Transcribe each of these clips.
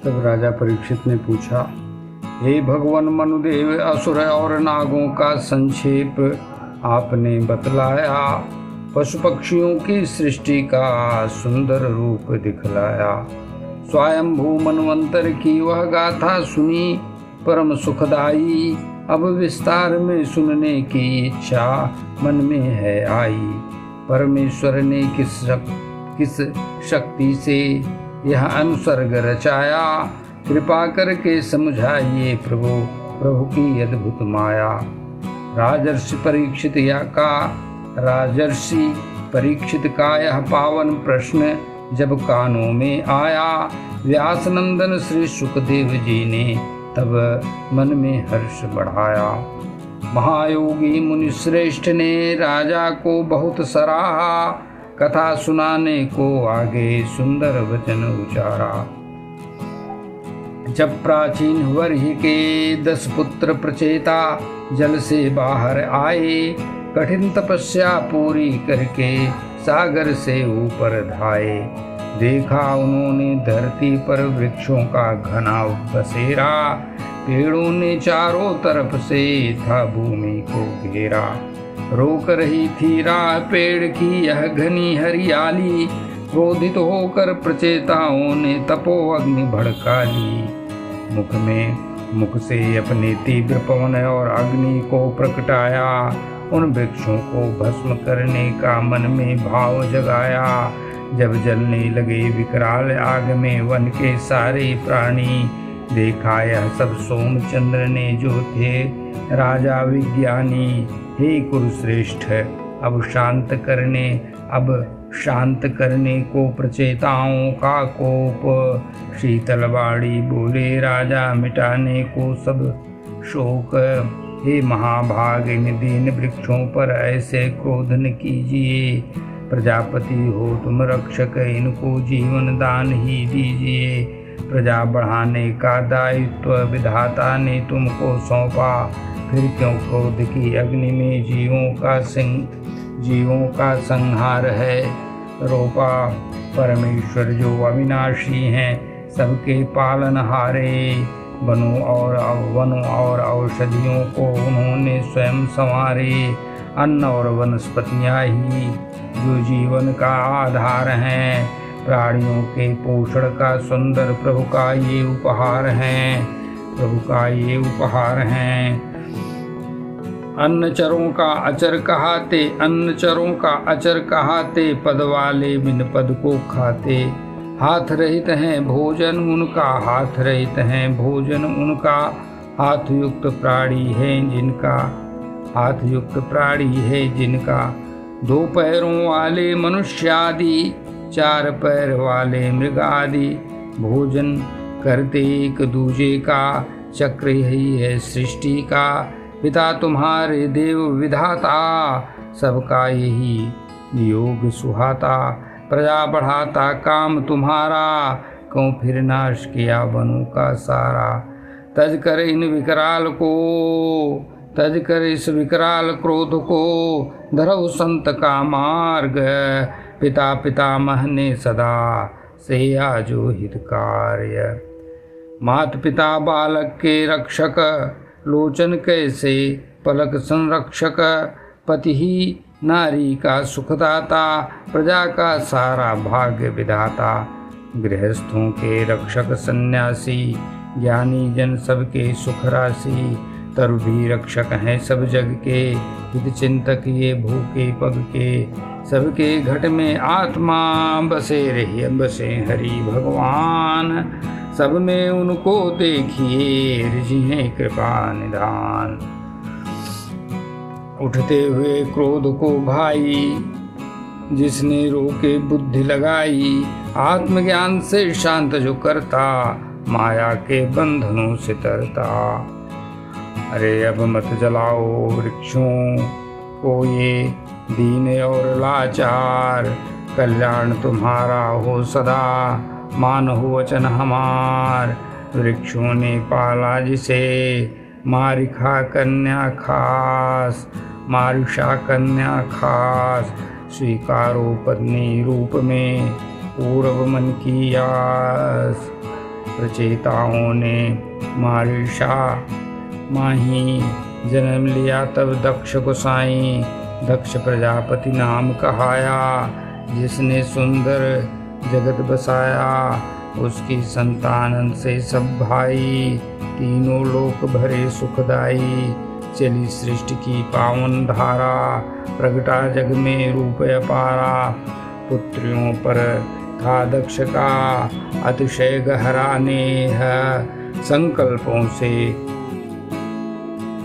तब राजा परीक्षित ने पूछा, हे भगवान मनुदेव, असुर और नागों का संक्षेप आपने बतलाया, पशु पक्षियों की सृष्टि का सुंदर रूप दिखलाया, स्वयंभू मनवंतर की वह गाथा सुनी परम सुखदाई, अब विस्तार में सुनने की इच्छा मन में है आई। परमेश्वर ने किस शक्ति से यह अनुसर्ग रचाया, कृपा करके समझाइए प्रभु की अद्भुत माया। राजर्षि परीक्षित का यह पावन प्रश्न जब कानों में आया, व्यास नंदन श्री सुखदेव जी ने तब मन में हर्ष बढ़ाया। महायोगी मुनि श्रेष्ठ ने राजा को बहुत सराहा, कथा सुनाने को आगे सुंदर वचन उचारा। जब प्राचीन वर्ष के 10 पुत्र प्रचेता जल से बाहर आए, कठिन तपस्या पूरी करके सागर से ऊपर धाए, देखा उन्होंने धरती पर वृक्षों का घना बसेरा, पेड़ों ने चारों तरफ से था भूमि को घेरा, रोक रही थी राह पेड़ की यह घनी हरियाली, क्रोधित होकर प्रचेताओं ने तपो अग्नि भड़का ली, मुख से अपने तीव्र पवन और अग्नि को प्रकटाया, उन वृक्षों को भस्म करने का मन में भाव जगाया। जब जलने लगे विकराल आग में वन के सारे प्राणी, देखा यह सब सोमचंद्र ने जो थे राजा विज्ञानी। हे कुरुश्रेष्ठ, अब शांत करने को प्रचेताओं का कोप, शीतल बाड़ी बोले राजा मिटाने को सब शोक। हे महाभाग, इन दीन वृक्षों पर ऐसे क्रोध न कीजिए, प्रजापति हो तुम रक्षक, इनको जीवन दान ही दीजिए। प्रजा बढ़ाने का दायित्व विधाता ने तुमको सौंपा, फिर क्यों क्रोध की अग्नि में जीवों का संहार है रोपा। परमेश्वर जो अविनाशी हैं, सबके पालनहारे, वनों और औषधियों को उन्होंने स्वयं संवारे। अन्न और वनस्पतियाँ ही जो जीवन का आधार हैं, प्राणियों के पोषण का सुंदर प्रभु का ये उपहार हैं। अन्नचरों का अचर कहाते, पद वाले बिन पद को खाते। हाथ रहित हैं भोजन उनका, हाथ युक्त प्राणी है जिनका। 2 पैरों वाले मनुष्यादि, 4 पैर वाले मृग आदि, भोजन करते एक दूजे का, चक्र यही है सृष्टि का। पिता तुम्हारे देव विधाता, सबका यही नियोग सुहाता। प्रजा बढ़ाता काम तुम्हारा, क्यों फिर नाश किया वनों का सारा। तज कर इस विकराल क्रोध को, धरव संत का मार्ग। पिता पितामह ने सदा से आजो हित कार्य। मात पिता बालक के रक्षक, लोचन कैसे पलक संरक्षक। पति ही नारी का सुखदाता, प्रजा का सारा भाग्य विधाता। गृहस्थों के रक्षक सन्यासी, ज्ञानी जन सबके सुख राशि। तरु भी रक्षक हैं सब जग के, हित चिंतक ये भूखे पग के। सबके घट में आत्मा बसे हरि भगवान, सब में उनको देखिए रिझिए कृपा निधान। उठते हुए क्रोध को भाई, जिसने रोके बुद्धि लगाई। आत्मज्ञान से शांत जो करता, माया के बंधनों से तरता। अरे अब मत जलाओ वृक्षों को ये दीन और लाचार, कल्याण तुम्हारा हो सदा, मानो वचन हमार। वृक्षों ने पाला जिसे, मारिषा कन्या खास। स्वीकारो पत्नी रूप में, पूर्व मन की आस। प्रचेताओं ने मारिषा माही जन्म लिया। तब दक्ष गोसाई दक्ष प्रजापति नाम कहाया। जिसने सुंदर जगत बसाया, उसकी संतान से सब भाई। तीनों लोक भरे सुखदाई, चली सृष्टि की पावन धारा। प्रगटा जग में रूप अपारा, पुत्रियों पर था दक्ष का अतिशय गहरा नेह। संकल्पों से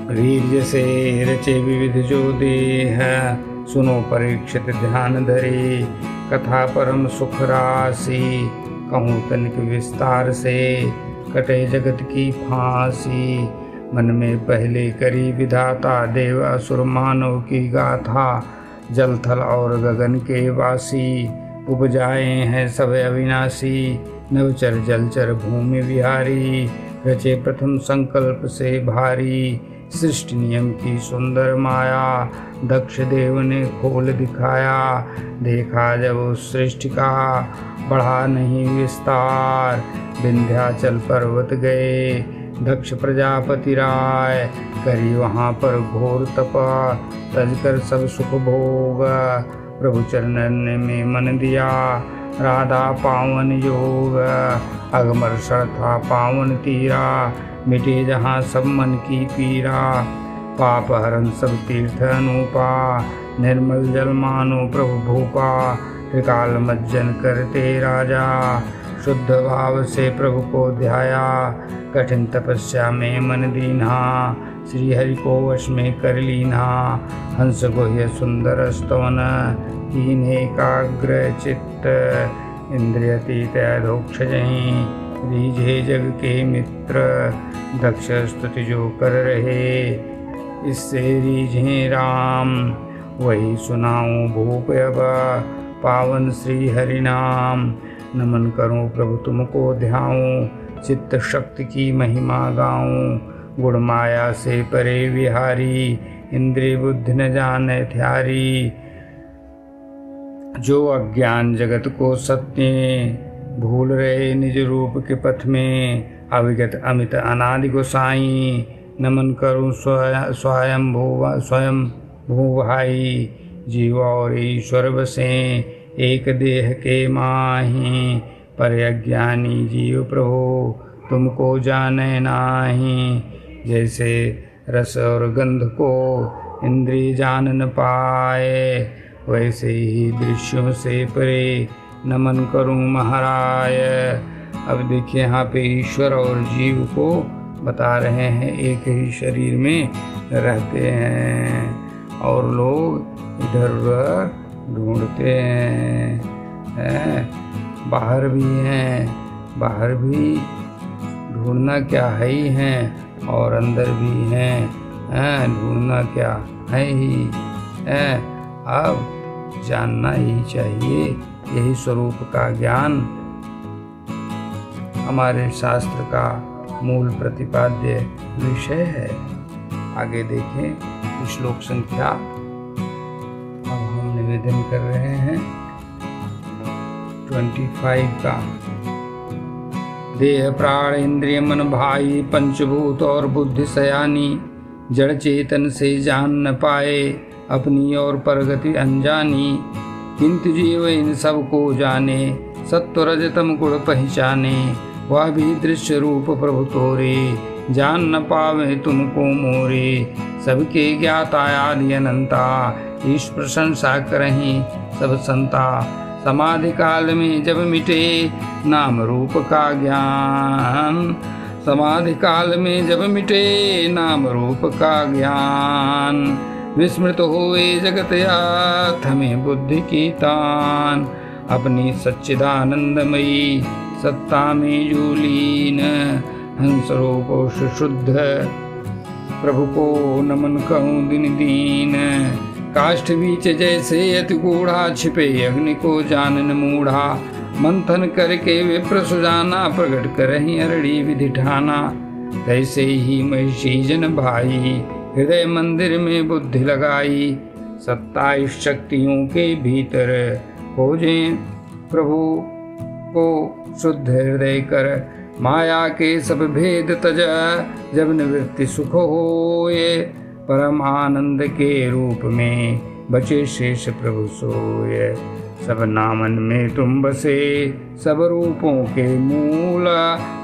वीर्य से रचे विविध जो देह। सुनो परीक्षित ध्यान धरे, कथा परम सुख राशि। कहूँ तनिक विस्तार से, कटे जगत की फांसी। मन में पहले करी विधाता, देव असुर मानव की गाथा। जल थल और गगन के वासी, उपजाए हैं सब अविनाशी। नवचर जलचर भूमि विहारी, रचे प्रथम संकल्प से भारी। सृष्टि नियम की सुंदर माया, दक्ष देव ने खोल दिखाया। देखा जब उस सृष्टि का बढ़ा नहीं विस्तार, विंध्याचल पर्वत गए दक्ष प्रजापति राय। करी वहाँ पर घोर तपा, तजकर सब सुख भोग। प्रभु चरणन में मन दिया, राधा पावन योग। अगमर्षण था पावन तीरा, मिटे जहाँ सब मन की पीरा। पाप हरण सब तीर्थ अनूपा, निर्मल जल मानो प्रभु भूपा। त्रिकाल मज्जन करते राजा, शुद्ध भाव से प्रभु को ध्याया। कठिन तपस्या में मन दीना, श्री हरि को वश में कर लीना। हंस गुह्य सुंदर स्तवन, कीन एकाग्र चित्त। इंद्रियतीत अधोक्ष जहीं, रीझे जग के मित्र। दक्ष स्तुति जो कर रहे, इससे रीझे राम। वही सुनाऊं भूप अब, पावन श्री हरि नाम। नमन करूं प्रभु तुमको ध्याऊं, चित्त शक्ति की महिमा गाऊं। गुण माया से परे विहारी, इंद्रिय बुद्धि न जाने थ्यारी। जो अज्ञान जगत को सत्य, भूल रहे निज रूप के पथ में। अविगत अमित अनादि गोसाई, नमन करूं स्वयं भू भाई। जीव और ईश्वर बसे, एक देह के माही। पर अज्ञानी जीव प्रभु, तुमको जाने नाही। जैसे रस और गंध को इंद्रिय जान न पाए, वैसे ही दृश्यों से परे नमन करूं महाराय। अब देखिए यहाँ पे ईश्वर और जीव को बता रहे हैं। एक ही शरीर में रहते हैं और लोग इधर उधर ढूंढते हैं। बाहर भी हैं, बाहर भी ढूंढना क्या है ही हैं, और अंदर भी हैं, ढूंढना क्या है ही है। अब जानना ही चाहिए, यही स्वरूप का ज्ञान हमारे शास्त्र का मूल प्रतिपाद्य विषय है। आगे देखें श्लोक संख्या, अब हम निवेदन कर रहे हैं 25 का। देह प्राण इंद्रिय मन भाई, पंचभूत और बुद्धि सयानी। जड़ चेतन से जान न पाए, अपनी और परगति अनजानी। किंतु जीव इन सब को जाने, सत्व रजतम गुण पहचाने। वह भी दृश्य रूप प्रभु तोरे, जान न पावे तुमको मोरे। सबके ज्ञाता आदि अनंता, ईश प्रशंसा करहीं सब संता। समाधि काल में जब मिटे नाम रूप का ज्ञान, समाधि काल में जब मिटे नाम रूप का ज्ञान। विस्मृत हुए जगत याथ में बुद्धि की तान। अपनी सच्चिदानंदमयी सत्ता में जो लीन, हंस रूप शुद्ध प्रभु को नमन कहूँ दिन दीन। काष्ठ बीच जैसे अति गूढ़ा, छिपे अग्नि को जानन मूढ़ा। मंथन करके विप्र सुजाना, प्रगट करहीं अरड़ी विधि ठाना। तैसे ही महिषी जन भाई, हृदय मंदिर में बुद्धि लगाई। 27 शक्तियों के भीतर खोजें प्रभु को शुद्ध हृदय कर। माया के सब भेद तज, जब निवृत्ति सुख होए। परम आनंद के रूप में बचे शेष प्रभु सोए। सब नामन में तुम बसे, सब रूपों के मूल।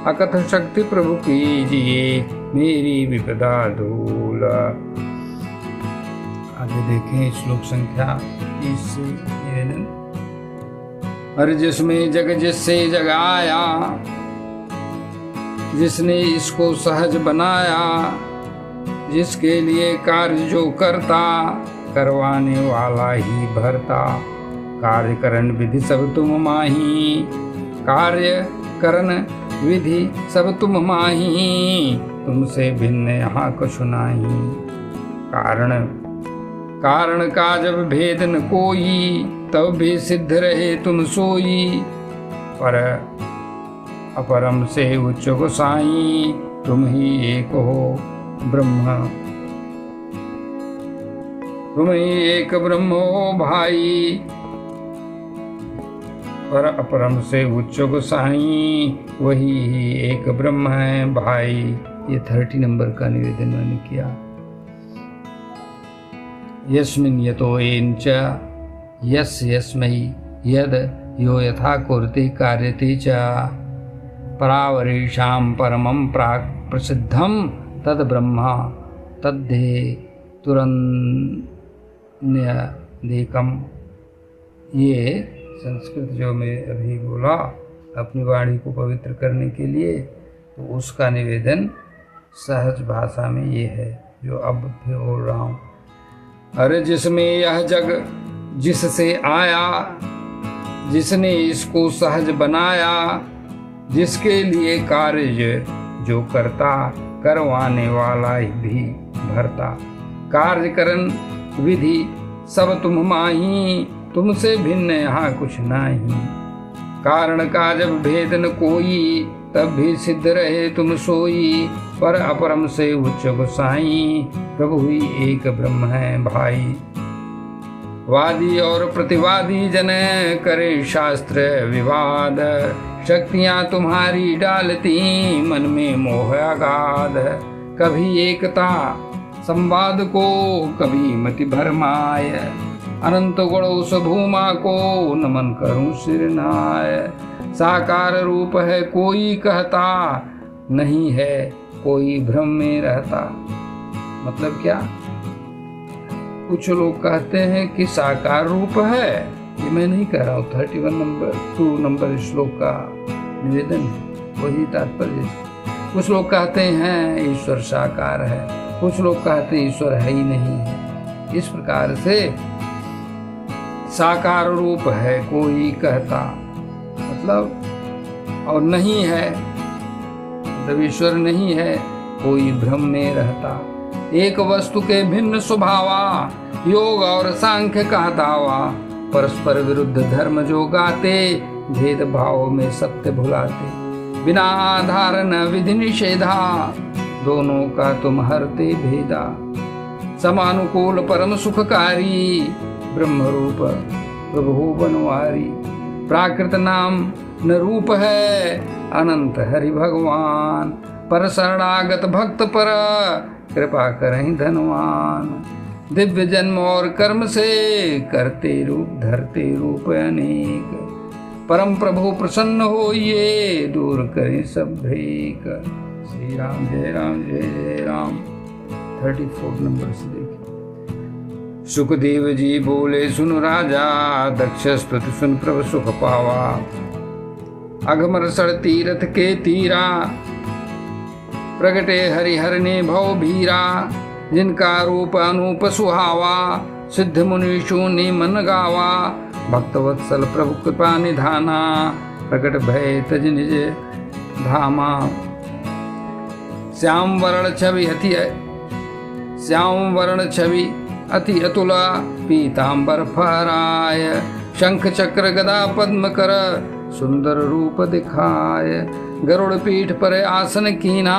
अकथ शक्ति प्रभु कीजिए, मेरी विपदा दूल। आगे देखें श्लोक संख्या 30 से निवेदन। हर जिसमें जग जिससे जगाया, जिसने इसको सहज बनाया। जिसके लिए कार्य जो करता, करवाने वाला ही भरता। कार्य करण विधि सब तुम माही, कार्य करण विधि सब तुम माही। तुमसे भिन्न यहाँ कुछ नाही। कारण का जब भेद न कोई, तब भी सिद्ध रहे तुम सोई। पर अपरम से उच्च गोसाई, तुम ही एक हो ब्रह्म। तुम ही एक ब्रह्म हो भाई, पर अपरम से उच्च गोसाई, वही ही एक ब्रह्म है भाई। ये 30 नंबर का निवेदन मैंने किया। यस्मिन् यतो एंच, यस यस्मै यद यो यथा कुर्ते कार्यते च। परावरेषां परमं प्राक् प्रसिद्धं तद ब्रह्मा तद्धे तुरन्यदेकम्। ये संस्कृत जो मैं अभी बोला अपनी वाणी को पवित्र करने के लिए, तो उसका निवेदन सहज भाषा में ये है जो अब फिर बोल रहा हूँ। अरे जिसमें यह जग जिससे आया, जिसने इसको सहज बनाया। जिसके लिए कार्य जो करता, करवाने वाला भी भरता। कार्य करन विधि सब तुम माही, तुमसे भिन्न यहाँ कुछ नाही। कारण का जब भेद न कोई, तब भी सिद्ध रहे तुम सोई। पर अपरम से उच्च गोसाई, प्रभु ही एक ब्रह्म है भाई। वादी और प्रतिवादी जन करे शास्त्र विवाद। शक्तियां तुम्हारी डालती मन में मोह अगाध। कभी एकता संवाद को, कभी मति भरमाय। अनंत गुण उस भूमा को, नमन करूं सिर नाय। साकार रूप है कोई कहता, नहीं है कोई भ्रम में रहता। मतलब क्या? कुछ लोग कहते हैं कि साकार रूप है, ये मैं नहीं कह रहा हूँ। 31 नंबर 2 नंबर श्लोक का निवेदन है, वही तात्पर्य। कुछ लोग कहते हैं ईश्वर साकार है, कुछ लोग कहते हैं ईश्वर है ही नहीं है। इस प्रकार से साकार रूप है कोई कहता, मतलब और नहीं है, मतलब ईश्वर नहीं है, कोई भ्रम में रहता। एक वस्तु के भिन्न स्वभावा, योग और सांख्य का दावा। परस्पर विरुद्ध धर्म जो गाते, भेदभाव में सत्य भुलाते। बिना आधार न विधि निषेधा, दोनों का तुम हरते भेदा। समानुकूल परम सुखकारी, ब्रह्म रूप प्रभु बनवारी। प्राकृत नाम न रूप है, अनंत हरि भगवान। पर शरणागत भक्त पर, कृपा करें धनवान। दिव्य जन्म और कर्म से, करते रूप धरते रूप अनेक। परम प्रभु प्रसन्न होइए, दूर करें सब भेक। श्री राम जय राम जय जय राम। 34 नंबर से देखिए। सुखदेव जी बोले सुन राजा, दक्ष स्तुति सुन प्रभु सुख पावा। अघमर सड़ तीरथ के तीरा, प्रगटे हरिहर ने भव भीरा। जिनका रूप अनूप सुहावा, सिद्ध मुनीषु ने मन गावा। भक्त वत्सल प्रभु कृपा निधाना, प्रकट भय तज निज धामा। श्याम वर्ण छवि अति अतुला, पीतांबर फहराय। शंख चक्र गदा पद्म कर, सुंदर रूप दिखाय। गरुड़ पीठ पर आसन कीना,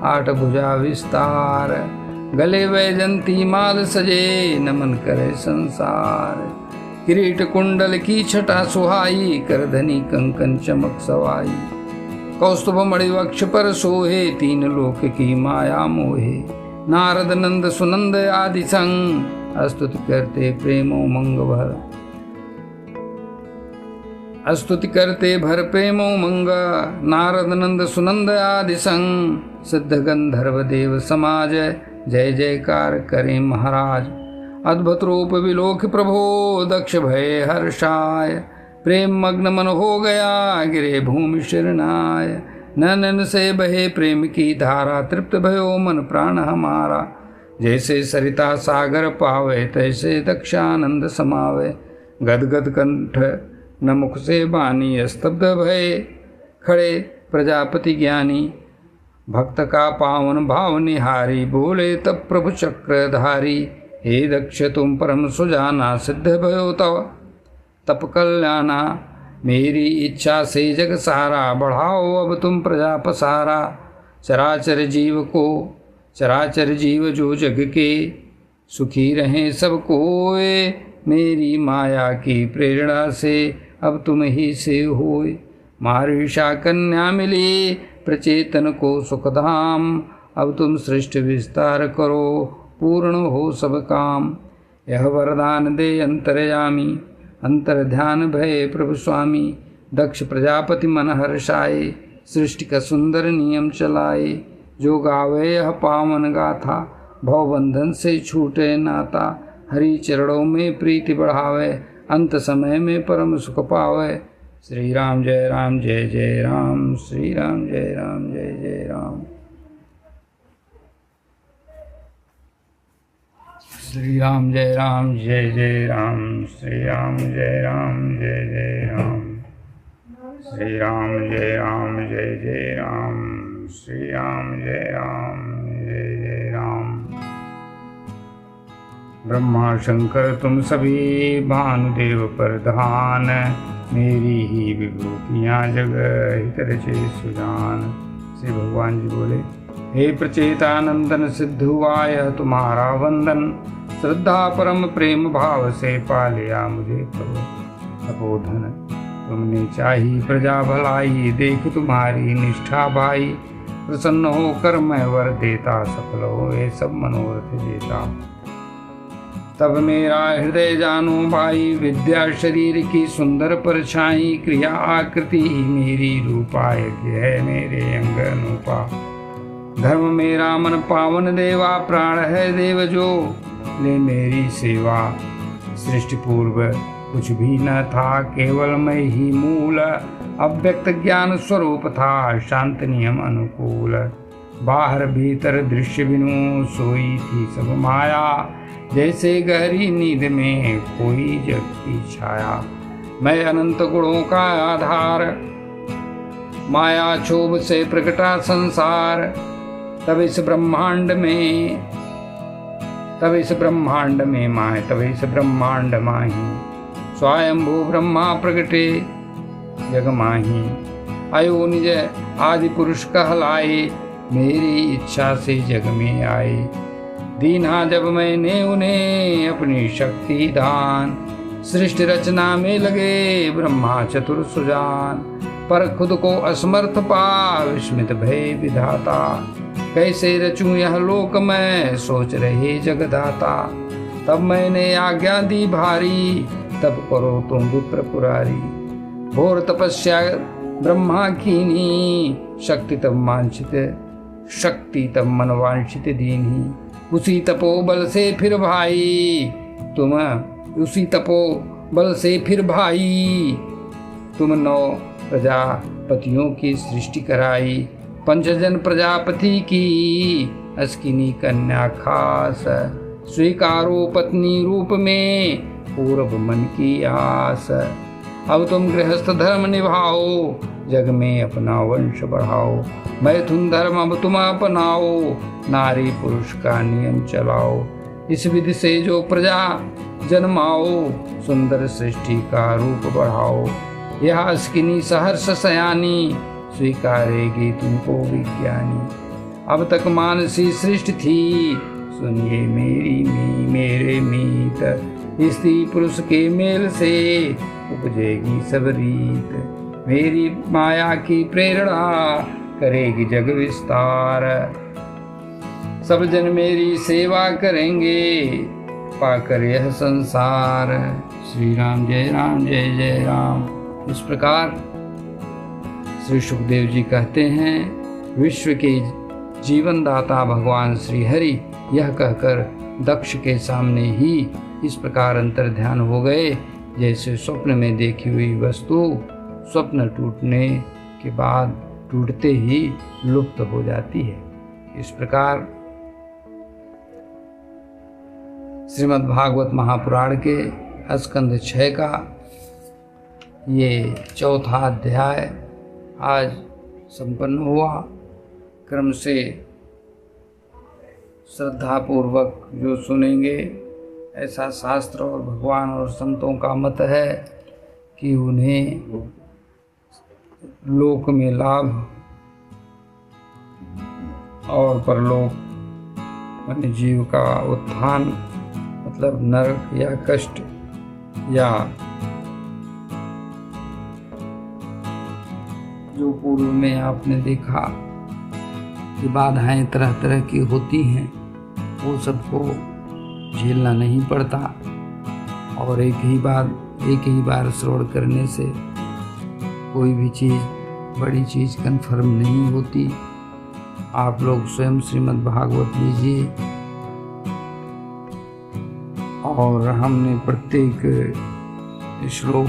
8 भुजा विस्तार। गले वैजंती माल सजे, नमन करे संसार। किरीट कुंडल की छटा सुहाई, करधनी कंकन चमक सवाई। कौस्तुभ मणि वक्ष पर सोहे, तीन लोक की माया मोहे। नारद नंद सुनंद आदि संग, स्तुति करते प्रेमो मंग भर। स्तुति करते भर प्रेमो मंग, नारद नंद सुनंद आदि संग। सिद्ध गंधर्व देव समाज, जय जयकार करे महाराज। अद्भुत रूप विलोक प्रभो, दक्ष भय हर्षाय। प्रेम मग्न मन हो गया, गिरे भूमि शिरनाय। नैन से बहे प्रेम की धारा, तृप्त भयो मन प्राण हमारा। जैसे सरिता सागर पावे, तैसे दक्षानंद समावे। गदगद कंठ न मुख से बानी, स्तब्ध भय खड़े प्रजापति ज्ञानी। भक्त का पावन भाव निहारी, बोले तब प्रभु चक्रधारी। हे दक्ष तुम परम सुजाना, सिद्ध भयो तव तप कल्याणा। मेरी इच्छा से जग सारा, बढ़ाओ अब तुम प्रजा पसारा। चराचर जीव जो जग के, सुखी रहें सब कोय। मेरी माया की प्रेरणा से, अब तुम ही से होय। मारीषा कन्या मिली, प्रचेतन को सुखधाम। अब तुम सृष्टि विस्तार करो, पूर्ण हो सब काम। यह वरदान दे अंतर्यामी, अंतर ध्यान भय प्रभु स्वामी। दक्ष प्रजापति मन हर्षाए, सृष्टि का सुंदर नियम चलाए। जो गावे यह पावन गाथा, भवबंधन से छूटे नाता। हरि चरणों में प्रीति बढ़ावे, अंत समय में परम सुख पावे। श्री राम जय राम जय जय राम, श्री राम जय राम जय जय राम। श्री राम जय राम जय जय राम, श्री राम जय राम जय जय राम। श्री राम जय राम जय जय राम, श्री राम जय राम जय जय राम। ब्रह्मा शंकर तुम सभी, भानुदेव प्रधान। मेरी ही विभूतियाँ जग हित रचे सुजान। श्री भगवान जी बोले, हे प्रचेतानंदन सिद्ध हुआ यह तुम्हारा वंदन। श्रद्धा परम प्रेम भाव से पालिया मुझे प्रभु तपोधन। तुमने चाही प्रजा भलाई, देख तुम्हारी निष्ठा भाई। प्रसन्न होकर मैं वर देता, सफल हो ये सब मनोरथ देता। तब मेरा हृदय जानो भाई, विद्या शरीर की सुंदर परछाई। क्रिया आकृति मेरी रूपा, यज्ञ है मेरे अंग अनूपा। धर्म मेरा मन पावन देवा, प्राण है देव जो ले मेरी सेवा। सृष्टि पूर्व कुछ भी न था, केवल मैं ही मूल। अव्यक्त ज्ञान स्वरूप था, शांत नियम अनुकूल। बाहर भीतर दृश्य बिनु, सोई थी सब माया। जैसे गहरी नींद में कोई जग की छाया। मैं अनंत गुणों का आधार, माया क्षोभ से प्रकटा संसार। तब इस ब्रह्मांड माही। स्वयंभू ब्रह्मा प्रगटे जग माही। आयो निज आदि पुरुष कहलाए, मेरी इच्छा से जग में आए। दीना जब मैंने उन्हें अपनी शक्ति दान। सृष्टि रचना में लगे ब्रह्मा चतुर सुजान। पर खुद को असमर्थ पा, विस्मित भय विधाता। कैसे रचूं यह लोक मैं, सोच रहे जगदाता। तब मैंने आज्ञा दी भारी, तब करो तुम विप्र पुरारी। घोर तपस्या ब्रह्मा कीनी, शक्ति तब मन वांछित दीनी। उसी तपोबल से फिर भाई तुम 9 प्रजापतियों की सृष्टि कराई। पंचजन प्रजापति की अस्किनी कन्या खास। स्वीकारो पत्नी रूप में पूर्व मन की आस। अब तुम गृहस्थ धर्म निभाओ, जग में अपना वंश बढ़ाओ। मैथुन धर्म अब तुम अपनाओ, नारी पुरुष का नियम चलाओ। इस विधि से जो प्रजा जन्माओ, सुंदर सृष्टि का रूप बढ़ाओ। यह अस्किनी सहर्ष सयानी, स्वीकारेगी तुमको विज्ञानी। अब तक मानसी सृष्टि थी, सुनिए मेरे मीत। स्त्री पुरुष के मेल से उपजेगी सब रीत। मेरी माया की प्रेरणा करेगी जग विस्तार। सब जन मेरी सेवा करेंगे पाकर यह संसार। श्री राम जय जय राम। इस प्रकार श्री सुखदेव जी कहते हैं, विश्व के जीवन दाता भगवान श्री हरि यह कहकर दक्ष के सामने ही इस प्रकार अंतर्ध्यान हो गए, जैसे स्वप्न में देखी हुई वस्तु स्वप्न टूटने के बाद टूटते ही लुप्त हो जाती है। इस प्रकार श्रीमद् भागवत महापुराण के स्कंद 6 का ये चौथा अध्याय आज संपन्न हुआ। क्रम से श्रद्धापूर्वक जो सुनेंगे, ऐसा शास्त्र और भगवान और संतों का मत है कि उन्हें लोक में लाभ और परलोक माने जीव का उत्थान, मतलब नरक या कष्ट या जो पूर्व में आपने देखा कि बाधाएं तरह तरह की होती हैं, वो सबको झेलना नहीं पड़ता और एक ही बार श्रवण करने से कोई भी चीज़ बड़ी चीज़ कन्फर्म नहीं होती। आप लोग स्वयं श्रीमद् भागवत लीजिए और हमने प्रत्येक श्लोक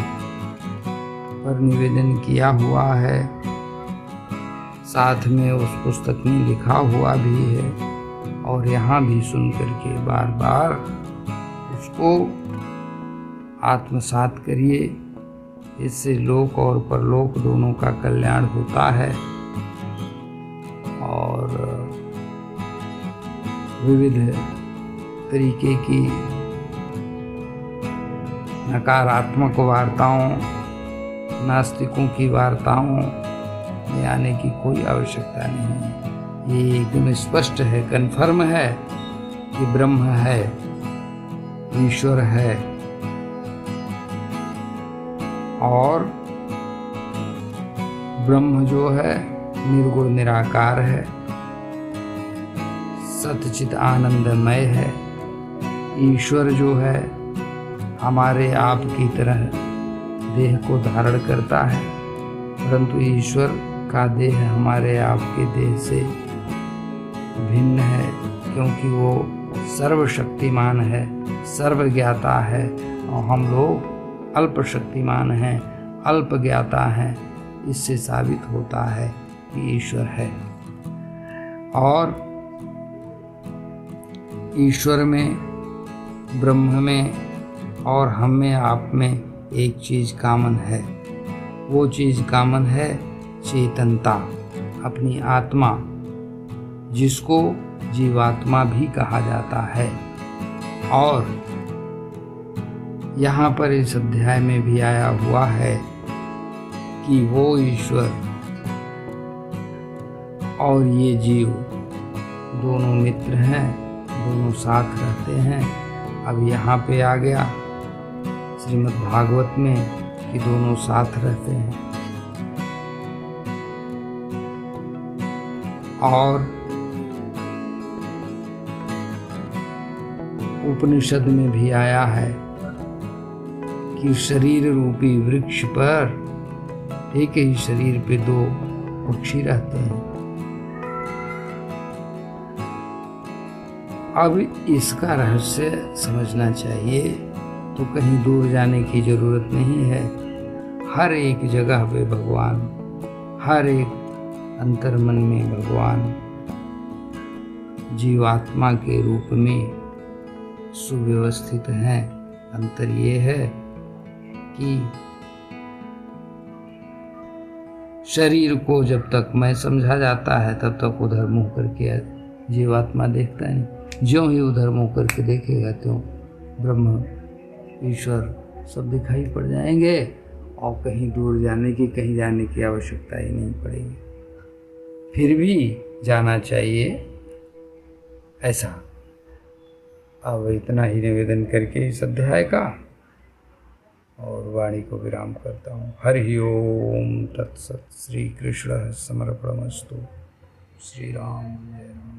पर निवेदन किया हुआ है, साथ में उस पुस्तक में लिखा हुआ भी है और यहाँ भी सुन करके बार बार उसको आत्मसात करिए। इससे लोक और परलोक दोनों का कल्याण होता है और विविध तरीके की नकारात्मक वार्ताओं, नास्तिकों की वार्ताओं में आने की कोई आवश्यकता नहीं है। ये एकदम स्पष्ट है, कन्फर्म है कि ब्रह्म है, ईश्वर है और ब्रह्म जो है निर्गुण निराकार है, सच्चित आनंदमय है। ईश्वर जो है हमारे आप की तरह देह को धारण करता है, परंतु ईश्वर का देह हमारे आप के देह से भिन्न है, क्योंकि वो सर्वशक्तिमान है, सर्वज्ञाता है और हम लोग अल्प शक्तिमान हैं, अल्प ज्ञाता हैं। इससे साबित होता है कि ईश्वर है और ईश्वर में, ब्रह्म में और हम में, आप में एक चीज़ कॉमन है। वो चीज़ कॉमन है चेतनता, अपनी आत्मा, जिसको जीवात्मा भी कहा जाता है। और यहाँ पर इस अध्याय में भी आया हुआ है कि वो ईश्वर और ये जीव दोनों मित्र हैं, दोनों साथ रहते हैं। अब यहाँ पे आ गया श्रीमद् भागवत में कि दोनों साथ रहते हैं और उपनिषद में भी आया है कि शरीर रूपी वृक्ष पर एक ही शरीर पे दो पक्षी रहते हैं। अब इसका रहस्य समझना चाहिए तो कहीं दूर जाने की जरूरत नहीं है। हर एक जगह पे भगवान, हर एक अंतर्मन में भगवान जीवात्मा के रूप में सुव्यवस्थित हैं। अंतर ये है कि शरीर को जब तक मैं समझा जाता है तब तक उधर मुंह करके जीवात्मा देखता नहीं। ज्यों ही उधर मुंह करके देखेगा त्यों ब्रह्म, ईश्वर सब दिखाई पड़ जाएंगे और कहीं दूर जाने की, कहीं जाने की आवश्यकता ही नहीं पड़ेगी। फिर भी जाना चाहिए ऐसा। अब इतना ही निवेदन करके इस अध्याय का और वाणी को विराम करता हूँ। हरि ओम तत्सत। श्री कृष्ण समर्पणमस्तु। श्री राम जय राम।